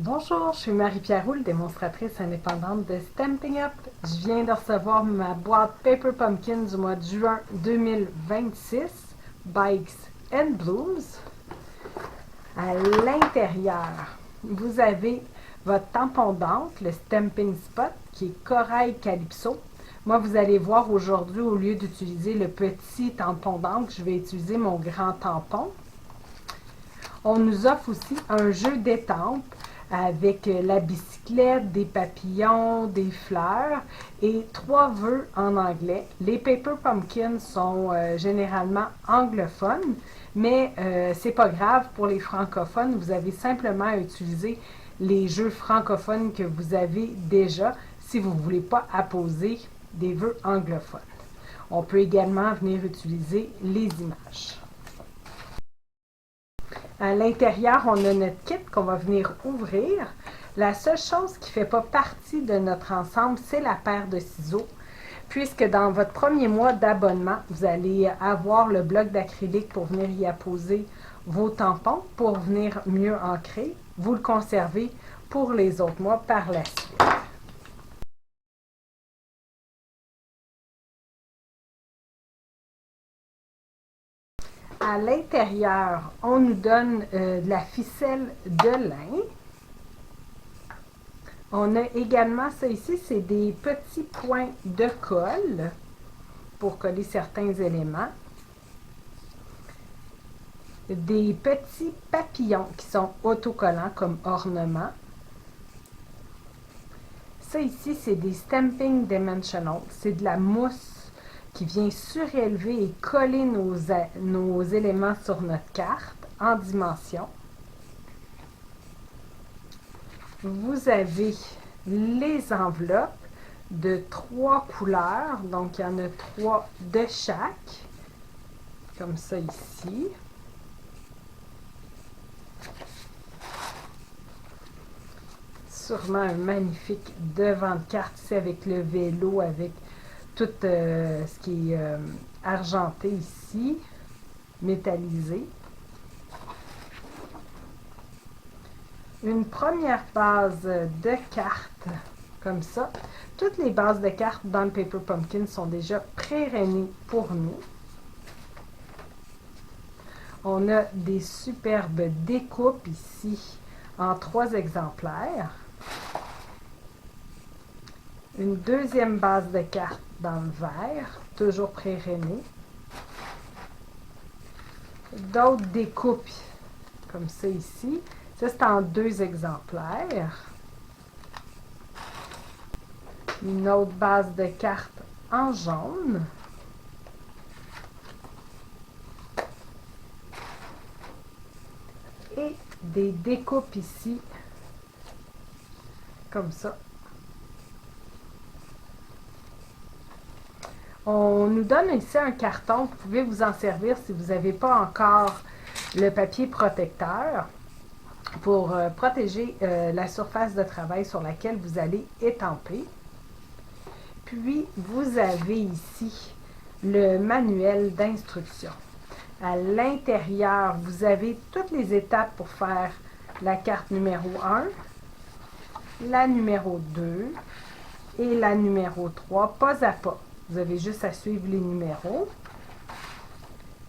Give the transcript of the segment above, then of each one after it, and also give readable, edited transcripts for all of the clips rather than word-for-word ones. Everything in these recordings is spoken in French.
Bonjour, je suis Marie-Pierre Roux, démonstratrice indépendante de Stampin' Up. Je viens de recevoir ma boîte Paper Pumpkin du mois de juin 2026, Bikes and Blooms. À l'intérieur, vous avez votre tampon d'encre, le Stamping Spot, qui est Corail Calypso. Moi, vous allez voir aujourd'hui, au lieu d'utiliser le petit tampon d'encre, je vais utiliser mon grand tampon. On nous offre aussi un jeu d'étampes avec la bicyclette, des papillons, des fleurs et 3 vœux en anglais. Les Paper Pumpkins sont généralement anglophones, mais c'est pas grave pour les francophones. Vous avez simplement à utiliser les jeux francophones que vous avez déjà si vous ne voulez pas apposer des vœux anglophones. On peut également venir utiliser les images. À l'intérieur, on a notre kit qu'on va venir ouvrir. La seule chose qui ne fait pas partie de notre ensemble, c'est la paire de ciseaux, puisque dans votre premier mois d'abonnement, vous allez avoir le bloc d'acrylique pour venir y apposer vos tampons, pour venir mieux ancrer. Vous le conservez pour les autres mois par la suite. À l'intérieur, on nous donne de la ficelle de lin. On a également ça ici, c'est des petits points de colle pour coller certains éléments. Des petits papillons qui sont autocollants comme ornement. Ça ici, c'est des Stamping Dimensional. C'est de la mousse qui vient surélever et coller nos éléments sur notre carte en dimension. Vous avez les enveloppes de 3 couleurs, donc il y en a 3 de chaque, comme ça ici. Sûrement un magnifique devant de carte ici avec le vélo, avec tout ce qui est argenté ici, métallisé. Une première base de cartes, comme ça. Toutes les bases de cartes dans le Paper Pumpkin sont déjà pré-rainées pour nous. On a des superbes découpes ici en 3 exemplaires. Une deuxième base de cartes dans le vert, toujours pré-rainées. D'autres découpes, comme ça ici. Ça, c'est en 2 exemplaires. Une autre base de cartes en jaune. Et des découpes ici, comme ça. On nous donne ici un carton. Vous pouvez vous en servir si vous n'avez pas encore le papier protecteur pour protéger la surface de travail sur laquelle vous allez étamper. Puis, vous avez ici le manuel d'instruction. À l'intérieur, vous avez toutes les étapes pour faire la carte numéro 1, la numéro 2 et la numéro 3, pas à pas. Vous avez juste à suivre les numéros.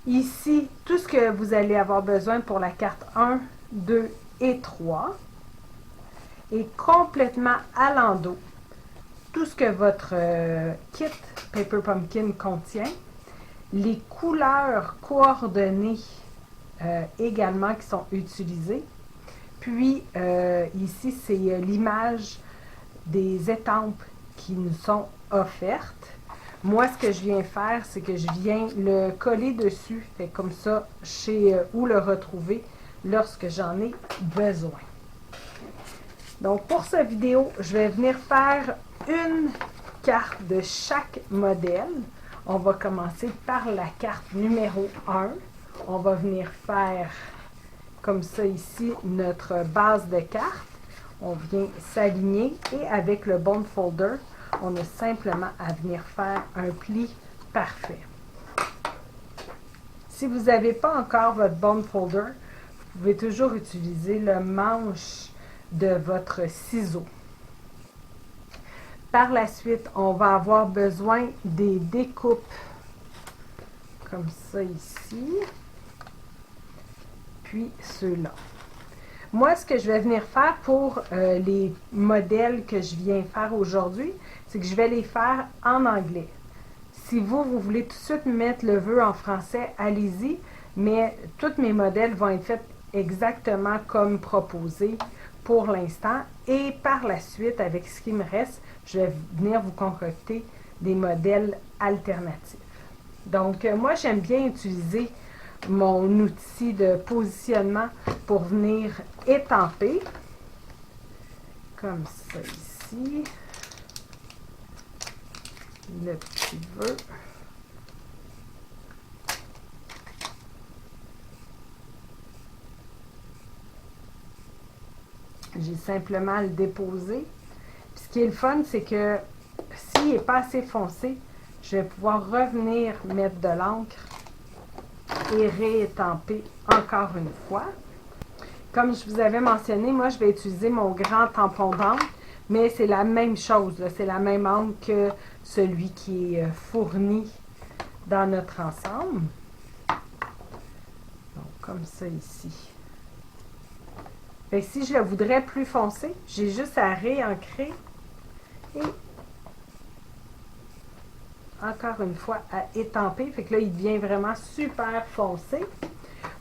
Ici, tout ce que vous allez avoir besoin pour la carte 1, 2 et 3 est complètement à l'endos. Tout ce que votre kit Paper Pumpkin contient, les couleurs coordonnées également qui sont utilisées. Puis ici, c'est l'image des étampes qui nous sont offertes. Moi, ce que je viens faire, c'est que je viens le coller dessus. Fait comme ça, je sais où le retrouver lorsque j'en ai besoin. Donc, pour cette vidéo, je vais venir faire une carte de chaque modèle. On va commencer par la carte numéro 1. On va venir faire, comme ça ici, notre base de carte. On vient s'aligner et avec le bond folder, on a simplement à venir faire un pli parfait. Si vous n'avez pas encore votre bond folder, vous pouvez toujours utiliser le manche de votre ciseau. Par la suite, on va avoir besoin des découpes comme ça ici, puis ceux-là. Moi, ce que je vais venir faire pour les modèles que je viens faire aujourd'hui, c'est que je vais les faire en anglais. Si vous voulez tout de suite mettre le vœu en français, allez-y, mais tous mes modèles vont être faits exactement comme proposé pour l'instant. Et par la suite, avec ce qui me reste, je vais venir vous concocter des modèles alternatifs. Donc, moi, j'aime bien utiliser mon outil de positionnement pour venir étamper, comme ça ici, le petit vœu. J'ai simplement à le déposer. Puis ce qui est le fun, c'est que s'il n'est pas assez foncé, je vais pouvoir revenir mettre de l'encre et réétamper encore une fois. Comme je vous avais mentionné, moi je vais utiliser mon grand tampon d'encre, mais c'est la même chose, c'est la même encre que celui qui est fourni dans notre ensemble. Donc comme ça ici. Fait que si je le voudrais plus foncé, j'ai juste à réancrer et encore une fois à étamper. Fait que là, il devient vraiment super foncé.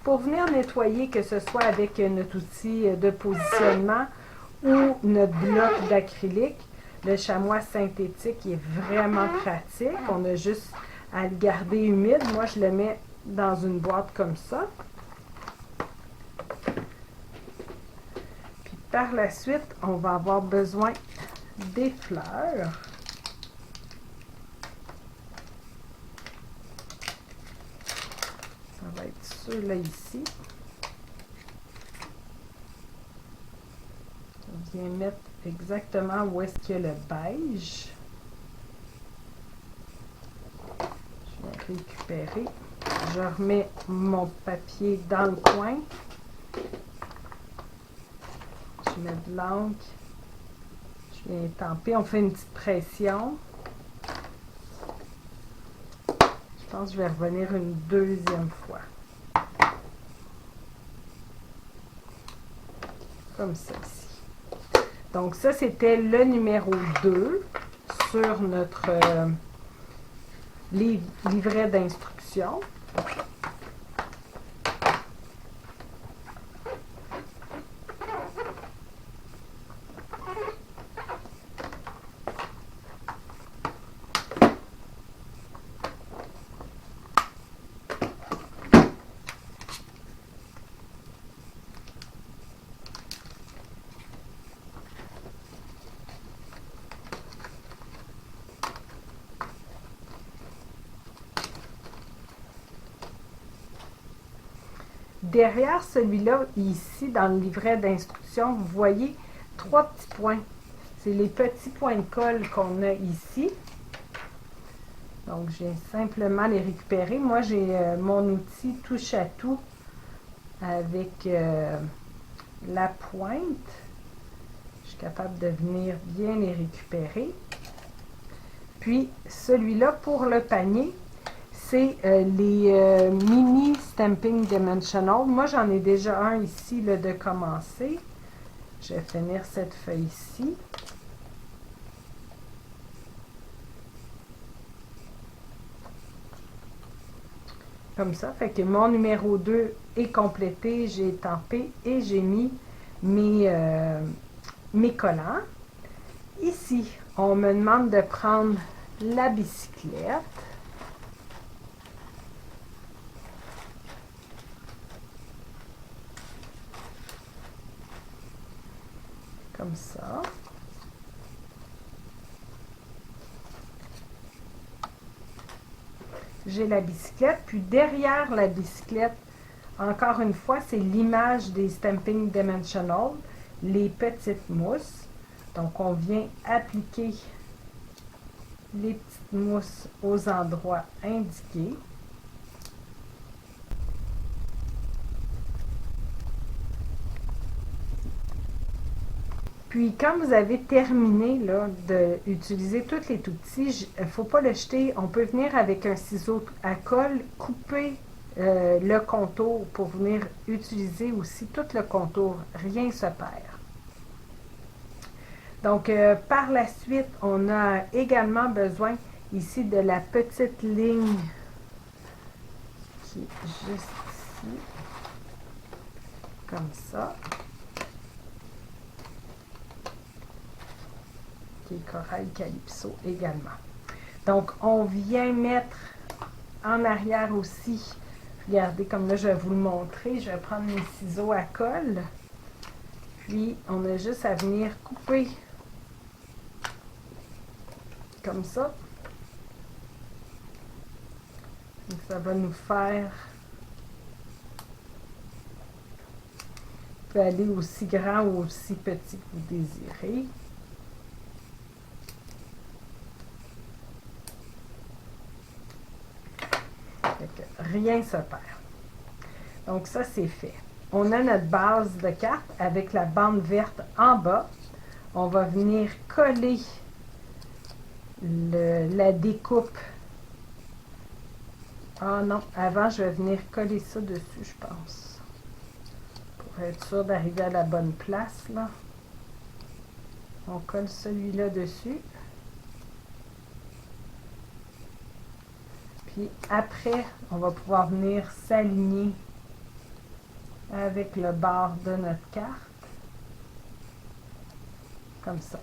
Pour venir nettoyer, que ce soit avec notre outil de positionnement ou notre bloc d'acrylique, le chamois synthétique est vraiment pratique. On a juste à le garder humide. Moi, je le mets dans une boîte comme ça. Puis par la suite, on va avoir besoin des fleurs. Ça va être ceux-là ici. On vient mettre exactement où est-ce qu'il y a le beige. Je vais récupérer. Je remets mon papier dans le coin. Je mets de l'encre. Je viens étamper. On fait une petite pression. Je pense que je vais revenir une deuxième fois. Comme ça ici. Donc ça, c'était le numéro 2 sur notre livret d'instructions. Derrière celui-là, ici, dans le livret d'instructions, vous voyez 3 petits points. C'est les petits points de colle qu'on a ici. Donc, je viens simplement les récupérer. Moi, j'ai mon outil touche à tout avec la pointe. Je suis capable de venir bien les récupérer. Puis, celui-là, pour le panier, c'est les mini Stamping Dimensional. Moi, j'en ai déjà un ici là, de commencer. Je vais finir cette feuille-ci. Comme ça. Fait que mon numéro 2 est complété. J'ai étampé et j'ai mis mes collants. Ici, on me demande de prendre la bicyclette. Comme ça. J'ai la bicyclette, puis derrière la bicyclette, encore une fois, c'est l'image des Stamping Dimensional, les petites mousses. Donc, on vient appliquer les petites mousses aux endroits indiqués. Puis, quand vous avez terminé d'utiliser tous les tout petits, il ne faut pas le jeter. On peut venir avec un ciseau à colle, couper le contour pour venir utiliser aussi tout le contour. Rien ne se perd. Donc, par la suite, on a également besoin ici de la petite ligne qui est juste ici, comme ça, qui est corail calypso également. Donc, on vient mettre en arrière aussi, regardez comme là je vais vous le montrer, je vais prendre mes ciseaux à colle, puis on a juste à venir couper comme ça. Donc, ça va nous faire, vous pouvez aller aussi grand ou aussi petit que vous désirez. Rien ne se perd. Donc ça, c'est fait. On a notre base de carte avec la bande verte en bas. On va venir coller la découpe. Ah non, avant, je vais venir coller ça dessus, je pense. Pour être sûr d'arriver à la bonne place, là. On colle celui-là dessus. Puis après, on va pouvoir venir s'aligner avec le bord de notre carte. Comme ça.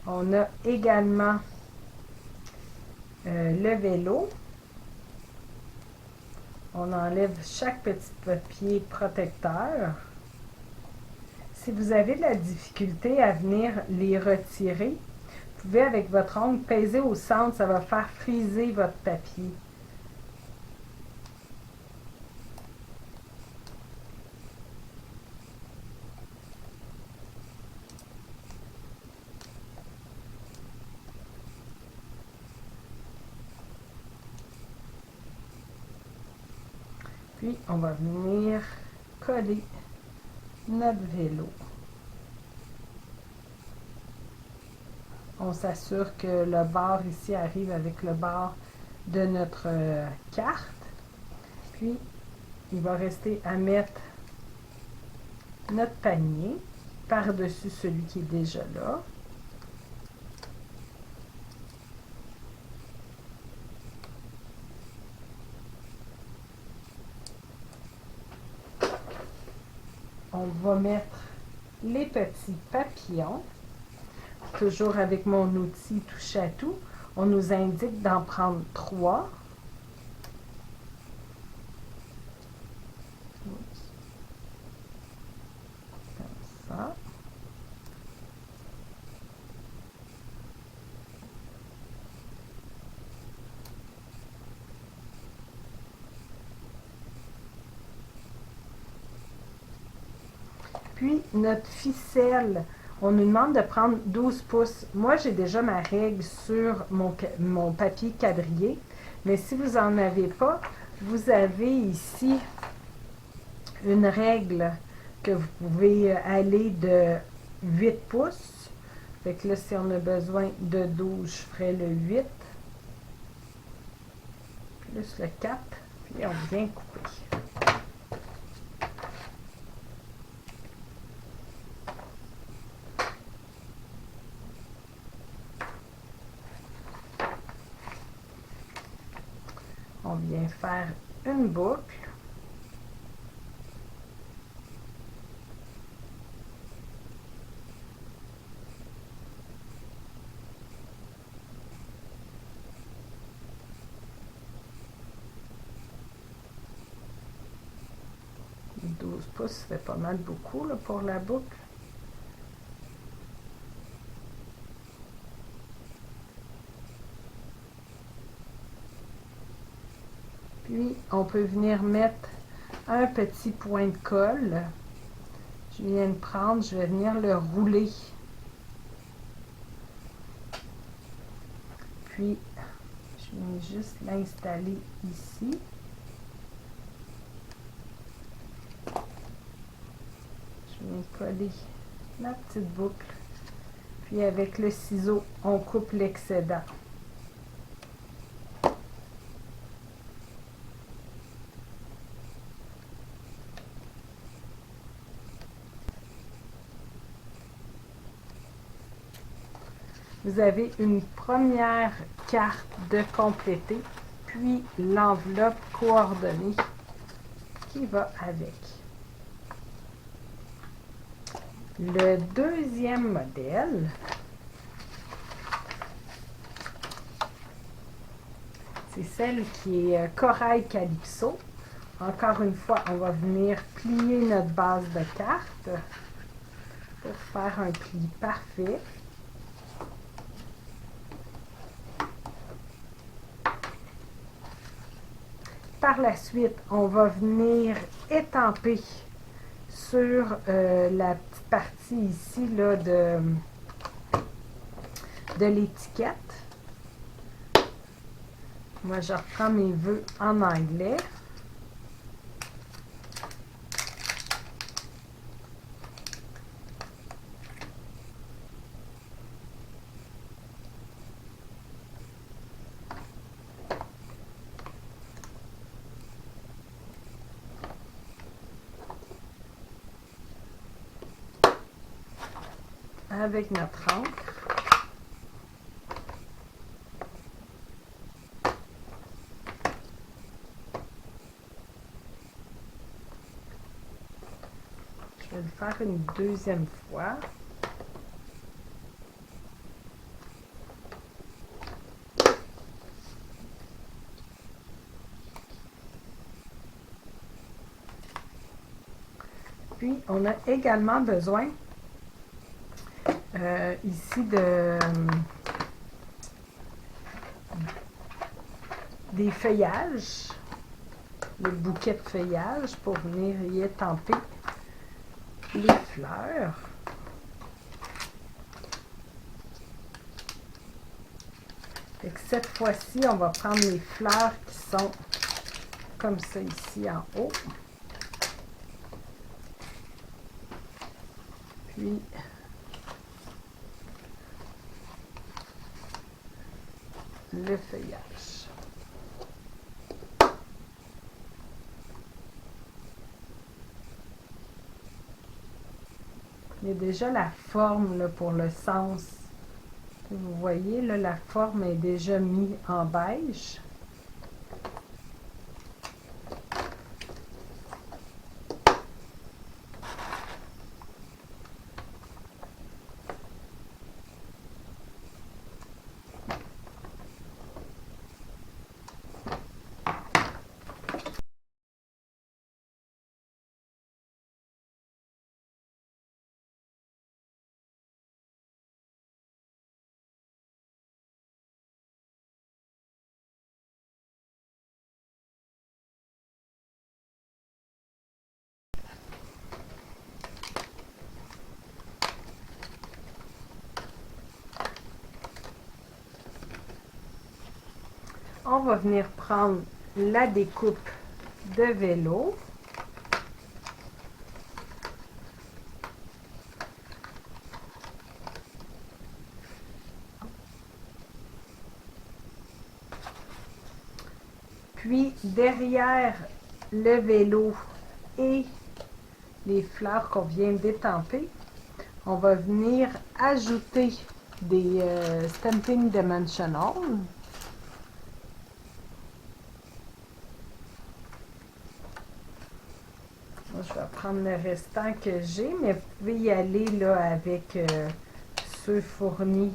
On a également le vélo. On enlève chaque petit papier protecteur. Si vous avez de la difficulté à venir les retirer, vous pouvez avec votre ongle peser au centre, ça va faire friser votre papier. Puis, on va venir coller notre vélo. On s'assure que le bord ici arrive avec le bord de notre carte. Puis, il va rester à mettre notre panier par-dessus celui qui est déjà là. On va mettre les petits papillons. Toujours avec mon outil touche à tout. On nous indique d'en prendre 3. Comme ça. Puis, notre ficelle, on nous demande de prendre 12 pouces. Moi, j'ai déjà ma règle sur mon papier quadrillé, mais si vous n'en avez pas, vous avez ici une règle que vous pouvez aller de 8 pouces. Fait que là, si on a besoin de 12, je ferai le 8, plus le 4, puis on vient couper. On vient faire une boucle. « 12 pouces, ça fait pas mal beaucoup là, pour la boucle. Puis, on peut venir mettre un petit point de colle. Je viens de prendre, je vais venir le rouler. Puis, je viens juste l'installer ici. Je Je viens coller ma petite boucle. Puis avec le ciseau, on coupe l'excédent. Vous avez une première carte de compléter, puis l'enveloppe coordonnée qui va avec. Le deuxième modèle, c'est celle qui est Corail Calypso. Encore une fois, on va venir plier notre base de carte pour faire un pli parfait. Par la suite, on va venir étamper sur la petite partie ici là, de l'étiquette. Moi, je reprends mes vœux en anglais. Avec notre encre. Je vais le faire une deuxième fois. Puis, on a également besoin ici des feuillages, le bouquet de feuillage pour venir y étamper les fleurs. Fait que cette fois-ci, on va prendre les fleurs qui sont comme ça ici en haut. Puis le feuillage. Il y a déjà la forme là, pour le sens. Vous voyez, là, la forme est déjà mise en beige. On va venir prendre la découpe de vélo. Puis derrière le vélo et les fleurs qu'on vient d'étamper, on va venir ajouter des Stampin' Dimensional. Moi, je vais prendre le restant que j'ai, mais vous pouvez y aller là, avec ceux fournis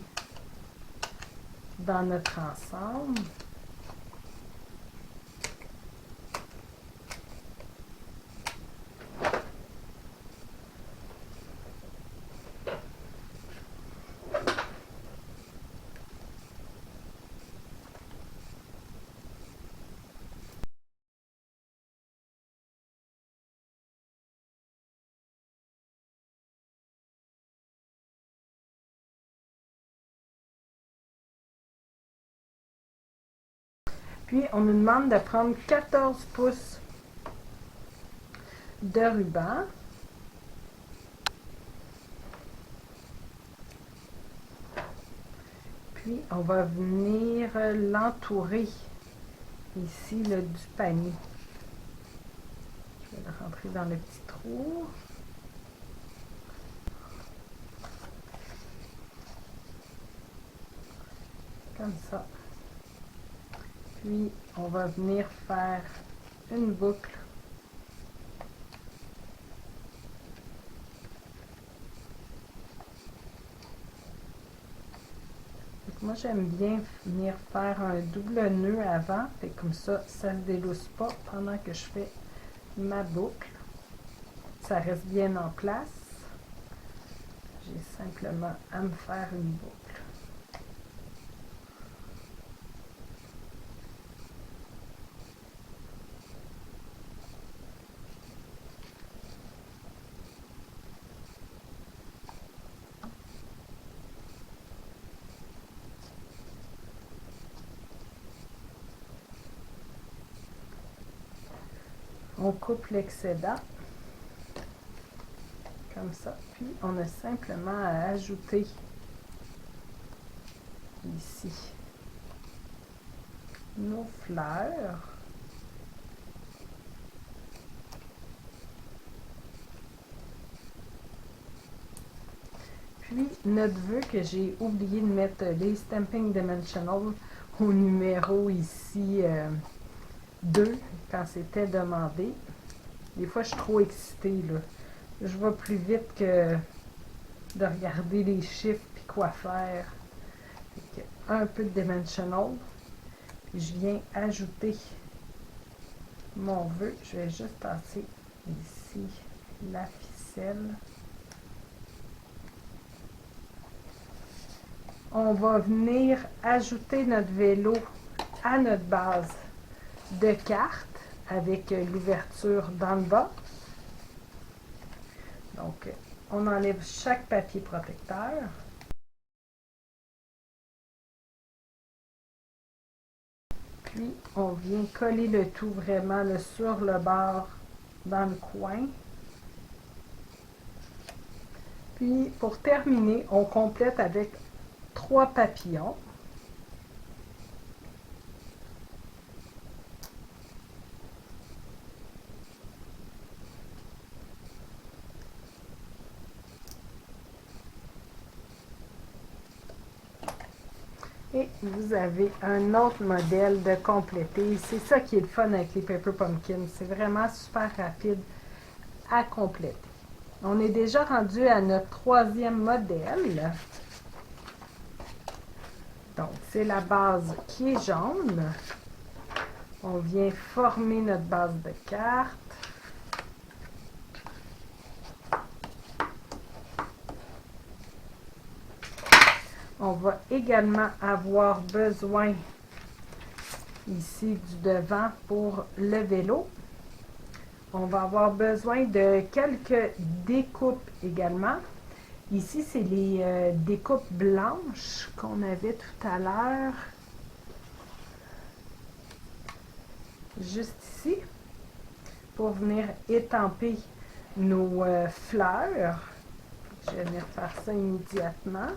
dans notre ensemble. Puis, on nous demande de prendre 14 pouces de ruban. Puis, on va venir l'entourer ici là, du panier. Je vais le rentrer dans le petit trou. Comme ça. Puis, on va venir faire une boucle. Moi, j'aime bien venir faire un double nœud avant. Et comme ça, ça ne se délousse pas pendant que je fais ma boucle. Ça reste bien en place. J'ai simplement à me faire une boucle. On coupe l'excédent, comme ça. Puis, on a simplement à ajouter ici nos fleurs. Puis, notre vœu que j'ai oublié de mettre les Stamping Dimensional au numéro ici 2 quand c'était demandé. Des fois, je suis trop excitée, là. Je vais plus vite que de regarder les chiffres puis quoi faire. Un peu de Dimensional. Puis je viens ajouter mon vœu. Je vais juste passer ici la ficelle. On va venir ajouter notre vélo à notre base de cartes avec l'ouverture dans le bas. Donc, on enlève chaque papier protecteur. Puis, on vient coller le tout vraiment là, sur le bord dans le coin. Puis, pour terminer, on complète avec 3 papillons. Et vous avez un autre modèle de compléter. C'est ça qui est le fun avec les Paper Pumpkins. C'est vraiment super rapide à compléter. On est déjà rendu à notre 3e modèle. Donc, c'est la base qui est jaune. On vient former notre base de cartes. On va également avoir besoin ici du devant pour le vélo. On va avoir besoin de quelques découpes également. Ici, c'est les découpes blanches qu'on avait tout à l'heure. Juste ici, pour venir étamper nos fleurs. Je vais venir faire ça immédiatement.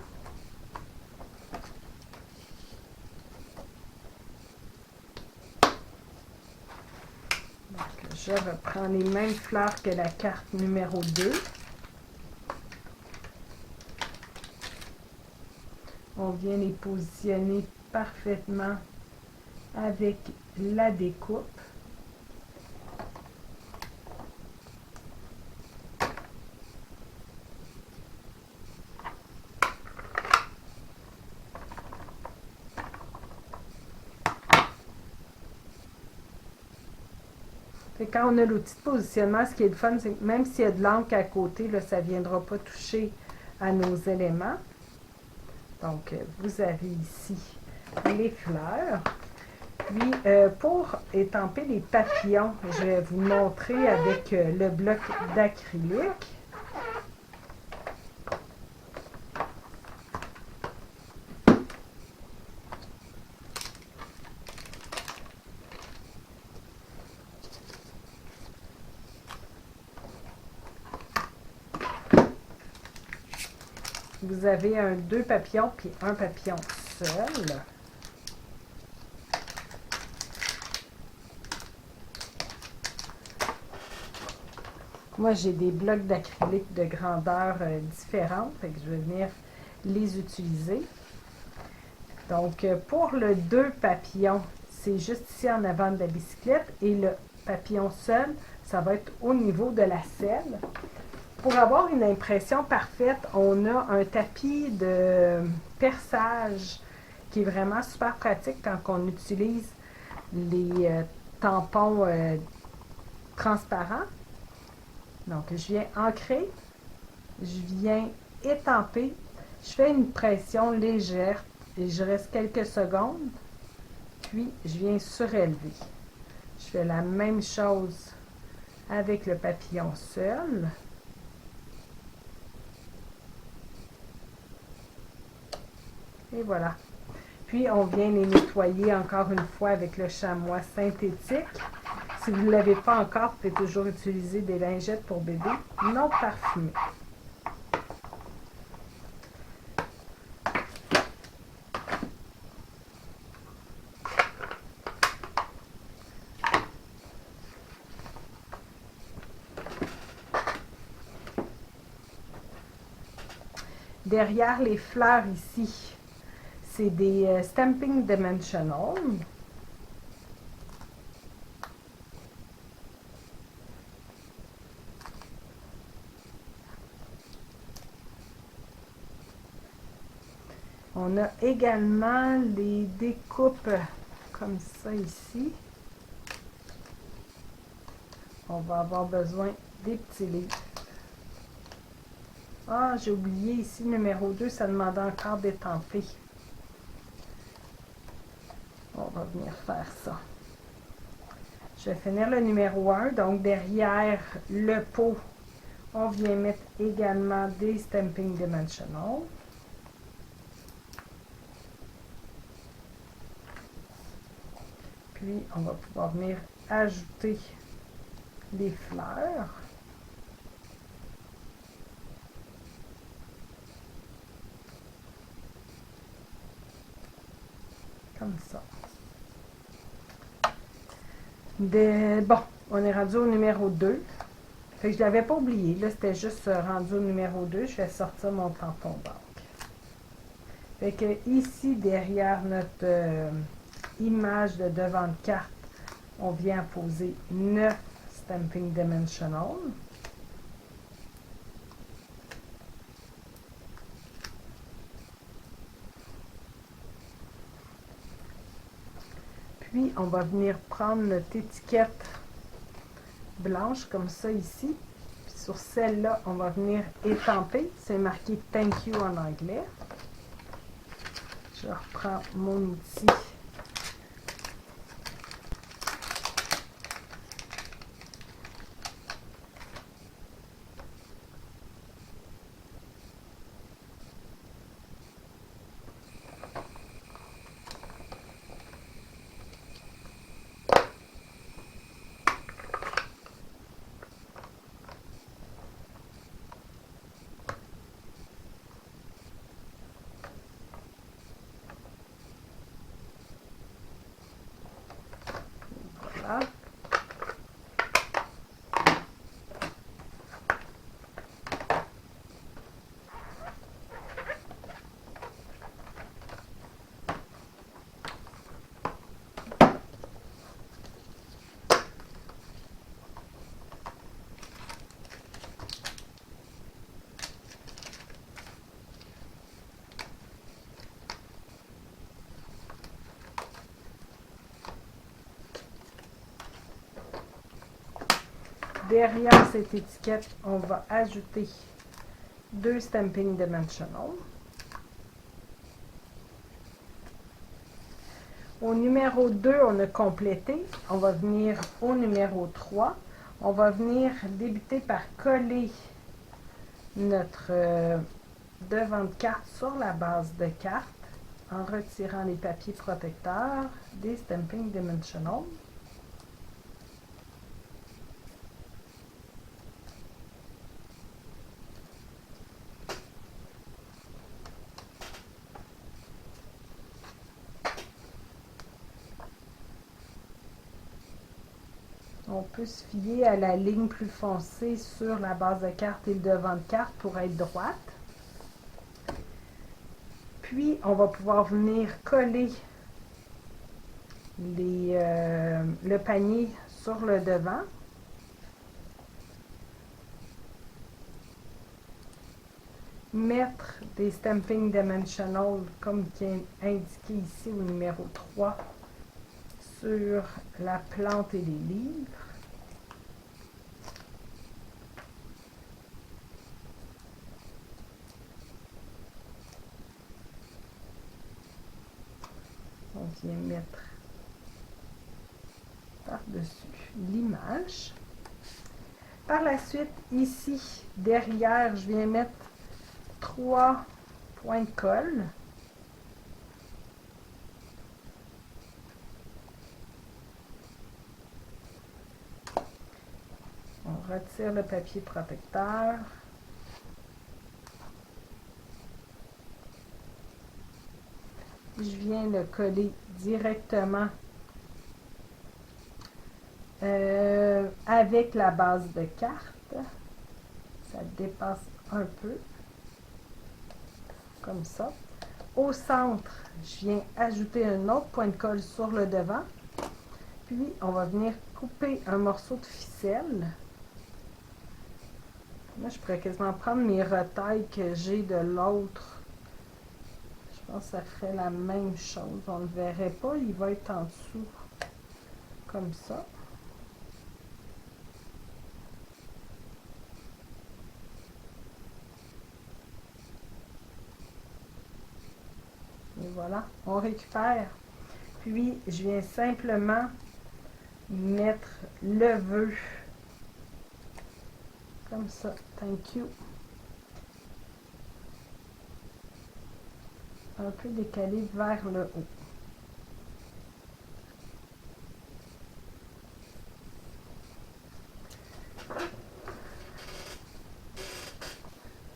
Je reprends les mêmes fleurs que la carte numéro 2. On vient les positionner parfaitement avec la découpe. Et quand on a l'outil de positionnement, ce qui est le fun, c'est que même s'il y a de l'encre à côté, là, ça ne viendra pas toucher à nos éléments. Donc, vous avez ici les fleurs. Puis, pour étamper les papillons, je vais vous montrer avec le bloc d'acrylique. Vous avez 2 papillons puis un papillon seul. Moi, j'ai des blocs d'acrylique de grandeur différentes, fait que je vais venir les utiliser. Donc, pour le 2 papillons, c'est juste ici en avant de la bicyclette et le papillon seul, ça va être au niveau de la selle. Pour avoir une impression parfaite, on a un tapis de perçage qui est vraiment super pratique quand on utilise les tampons transparents. Donc, je viens ancrer, je viens étamper, je fais une pression légère et je reste quelques secondes, puis je viens surélever. Je fais la même chose avec le papillon seul. Et voilà. Puis, on vient les nettoyer encore une fois avec le chamois synthétique. Si vous ne l'avez pas encore, vous pouvez toujours utiliser des lingettes pour bébé non parfumées. Derrière les fleurs ici, c'est des Stamping Dimensional. On a également les découpes comme ça ici. On va avoir besoin des petits livres. Ah, j'ai oublié ici, numéro 2, ça demande encore d'étamper. On va venir faire ça. Je vais finir le numéro 1. Donc, derrière le pot, on vient mettre également des Stamping Dimensional. Puis, on va pouvoir venir ajouter les fleurs. Comme ça. Bon, on est rendu au numéro 2. Fait que je ne l'avais pas oublié. Là, c'était juste rendu au numéro 2. Je vais sortir mon tampon banque. Fait que ici, derrière notre image de devant de carte, on vient poser 9 Stamping Dimensional. Puis, on va venir prendre notre étiquette blanche comme ça ici. Puis sur celle-là, on va venir étamper. C'est marqué Thank you en anglais. Je reprends mon outil. Voilà. Derrière cette étiquette, on va ajouter 2 Stamping Dimensional. Au numéro 2, on a complété. On va venir au numéro 3. On va venir débuter par coller notre devant de carte sur la base de carte en retirant les papiers protecteurs des Stamping Dimensional. On peut se fier à la ligne plus foncée sur la base de carte et le devant de carte pour être droite. Puis, on va pouvoir venir coller le panier sur le devant. Mettre des stamping dimensional comme qui est indiqué ici au numéro 3 sur la plante et les livres. On vient mettre par-dessus l'image. Par la suite, ici, derrière, je viens mettre 3 points de colle. On retire le papier protecteur. Je viens le coller directement avec la base de carte. Ça dépasse un peu. Comme ça. Au centre, je viens ajouter un autre point de colle sur le devant. Puis, on va venir couper un morceau de ficelle. Là, je pourrais quasiment prendre mes retailles que j'ai de l'autre. Je pense que ça ferait la même chose. On ne le verrait pas, il va être en dessous. Comme ça. Et voilà, on récupère. Puis, je viens simplement mettre le vœu. Comme ça. Thank you. Un peu décalé vers le haut.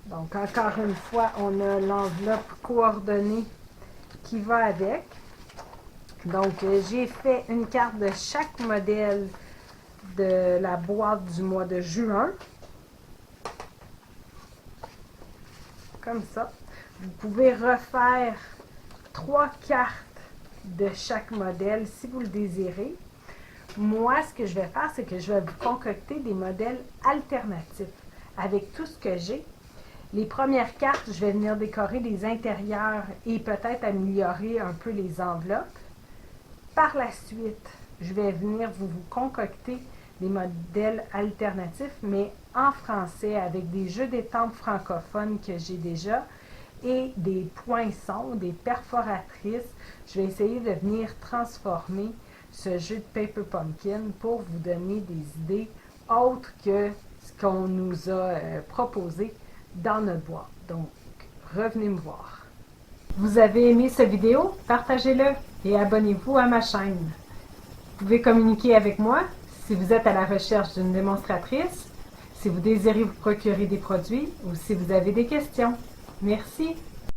Donc, encore une fois, on a l'enveloppe coordonnée qui va avec. Donc, j'ai fait une carte de chaque modèle de la boîte du mois de juin. Comme ça. Vous pouvez refaire 3 cartes de chaque modèle si vous le désirez. Moi, ce que je vais faire, c'est que je vais vous concocter des modèles alternatifs avec tout ce que j'ai. Les premières cartes, je vais venir décorer les intérieurs et peut-être améliorer un peu les enveloppes. Par la suite, je vais venir vous concocter des modèles alternatifs, mais en français, avec des jeux d'étampes francophones que j'ai déjà et des poinçons, des perforatrices. Je vais essayer de venir transformer ce jeu de Paper Pumpkin pour vous donner des idées autres que ce qu'on nous a proposé dans notre boîte. Donc, revenez me voir. Vous avez aimé cette vidéo? Partagez-le et abonnez-vous à ma chaîne. Vous pouvez communiquer avec moi si vous êtes à la recherche d'une démonstratrice, si vous désirez vous procurer des produits ou si vous avez des questions. Merci.